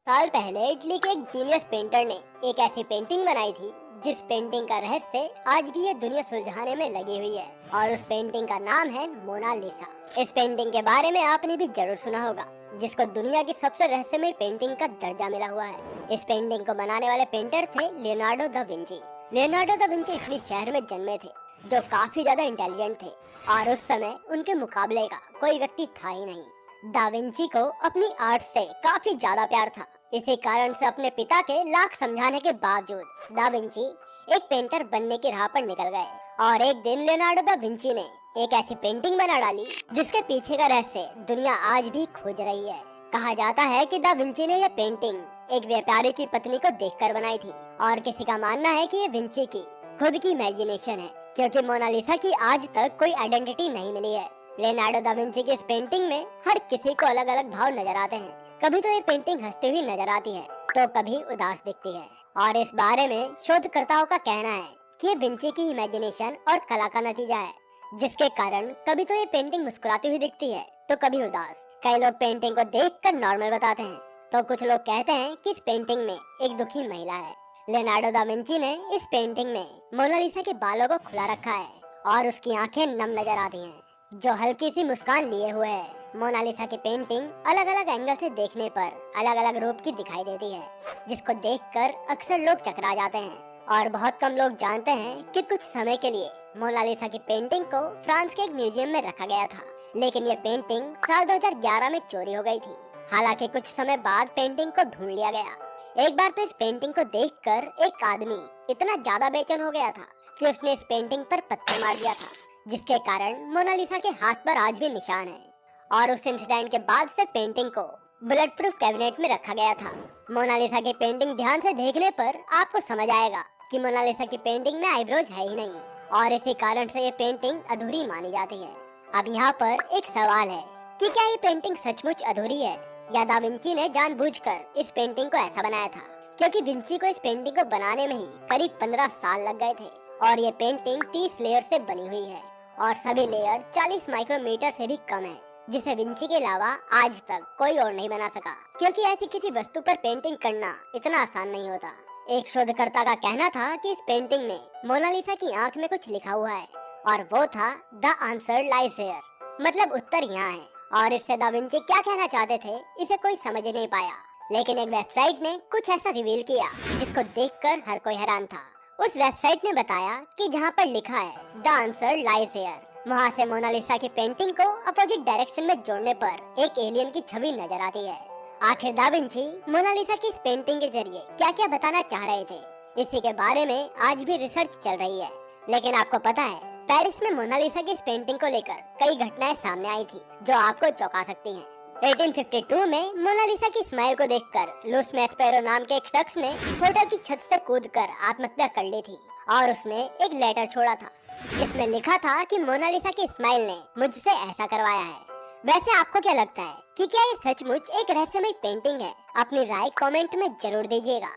साल पहले इटली के एक जीनियस पेंटर ने एक ऐसी पेंटिंग बनाई थी जिस पेंटिंग का रहस्य आज भी ये दुनिया सुलझाने में लगी हुई है। और उस पेंटिंग का नाम है मोनालिसा। इस पेंटिंग के बारे में आपने भी जरूर सुना होगा, जिसको दुनिया की सबसे रहस्यमय पेंटिंग का दर्जा मिला हुआ है। इस पेंटिंग को बनाने वाले पेंटर थे Leonardo da Vinci. Leonardo da Vinci Italy शहर में जन्मे थे, जो काफी ज्यादा इंटेलिजेंट थे और उस समय उनके मुकाबले का कोई व्यक्ति था ही नहीं। दा विंची को अपनी आर्ट से काफी ज्यादा प्यार था। इसी कारण से अपने पिता के लाख समझाने के बावजूद दा विंची एक पेंटर बनने की राह पर निकल गए। और एक दिन लियोनार्डो दा विंची ने एक ऐसी पेंटिंग बना डाली जिसके पीछे का रहस्य दुनिया आज भी खोज रही है। कहा जाता है कि दा विंची ने यह पेंटिंग एक व्यापारी की पत्नी को देखकर बनाई थी, और किसी का मानना है कि ये विंची की खुद की इमेजिनेशन है, क्योंकि मोनालिसा की आज तक कोई आइडेंटिटी नहीं मिली है। लियोनार्डो दा विंची की इस पेंटिंग में हर किसी को अलग अलग भाव नजर आते हैं। कभी तो ये पेंटिंग हंसती हुई नजर आती है, तो कभी उदास दिखती है। और इस बारे में शोधकर्ताओं का कहना है कि ये विंची की इमेजिनेशन और कला का नतीजा है, जिसके कारण कभी तो ये पेंटिंग मुस्कुराती हुई दिखती है तो कभी उदास। कई लोग पेंटिंग को देखकर नॉर्मल बताते हैं, तो कुछ लोग कहते हैं कि इस पेंटिंग में एक दुखी महिला है। लियोनार्डो दा विंची ने इस पेंटिंग में मोनालिसा के बालों को खुला रखा है और उसकी आंखें नम नजर आती हैं, जो हल्की सी मुस्कान लिए हुए है। मोनालिसा की पेंटिंग अलग अलग एंगल से देखने पर अलग अलग रूप की दिखाई देती है, जिसको देखकर अक्सर लोग चकरा जाते हैं। और बहुत कम लोग जानते हैं कि कुछ समय के लिए मोनालिसा की पेंटिंग को फ्रांस के एक म्यूजियम में रखा गया था, लेकिन ये पेंटिंग साल 2011 में चोरी हो गई थी। हालांकि कुछ समय बाद पेंटिंग को ढूंढ लिया गया। एक बार तो इस पेंटिंग को देखकर एक आदमी इतना ज्यादा बेचैन हो गया था कि उसने इस पेंटिंग पर पत्थर मार दिया था, जिसके कारण मोनालिसा के हाथ पर आज भी निशान है। और उस इंसिडेंट के बाद से पेंटिंग को बुलेट प्रूफ कैबिनेट में रखा गया था। मोनालिसा की पेंटिंग ध्यान से देखने पर आपको समझ आएगा कि मोनालिसा की पेंटिंग में आईब्रोज है ही नहीं, और इसी कारण से ये पेंटिंग अधूरी मानी जाती है। अब यहाँ पर एक सवाल है कि क्या ये पेंटिंग सचमुच अधूरी है, या दा विंची ने जानबूझकर इस पेंटिंग को ऐसा बनाया था? क्योंकि विंची को इस पेंटिंग को बनाने में ही करीब 15 साल लग गए थे, और ये पेंटिंग 30 लेयर से बनी हुई है, और सभी लेयर 40 माइक्रोमीटर से भी कम है, जिसे विंची के अलावा आज तक कोई और नहीं बना सका। क्योंकि ऐसी किसी वस्तु पर पेंटिंग करना इतना आसान नहीं होता। एक शोधकर्ता का कहना था कि इस पेंटिंग में मोनालिसा की आंख में कुछ लिखा हुआ है, और वो था द आंसर लाइज हियर, मतलब उत्तर यहाँ है। और इससे दा विंची क्या कहना चाहते थे इसे कोई समझ नहीं पाया, लेकिन एक वेबसाइट ने कुछ ऐसा रिवील किया जिसको देखकर हर कोई हैरान था। उस वेबसाइट ने बताया कि जहाँ पर लिखा है द आंसर लाइज हियर, वहाँ से मोनालिसा की पेंटिंग को अपोजिट डायरेक्शन में जोड़ने पर एक एलियन की छवि नजर आती है। आखिर दा विंची मोनालिसा की इस पेंटिंग के जरिए क्या क्या बताना चाह रहे थे, इसी के बारे में आज भी रिसर्च चल रही है। लेकिन आपको पता है, पेरिस में मोनालिसा की इस पेंटिंग को लेकर कई घटनाएं सामने आई थी जो आपको चौंका सकती हैं। 1852 में मोनालिसा की स्माइल को देखकर लुस मैस्पेरो नाम के एक शख्स ने होटल की छत से कूदकर आत्महत्या कर ली थी, और उसने एक लेटर छोड़ा था जिसमें लिखा था कि मोनालिसा की स्माइल ने मुझसे ऐसा करवाया है। वैसे आपको क्या लगता है कि क्या ये सचमुच एक रहस्यमय पेंटिंग है? अपनी राय कमेंट में जरूर दीजिएगा।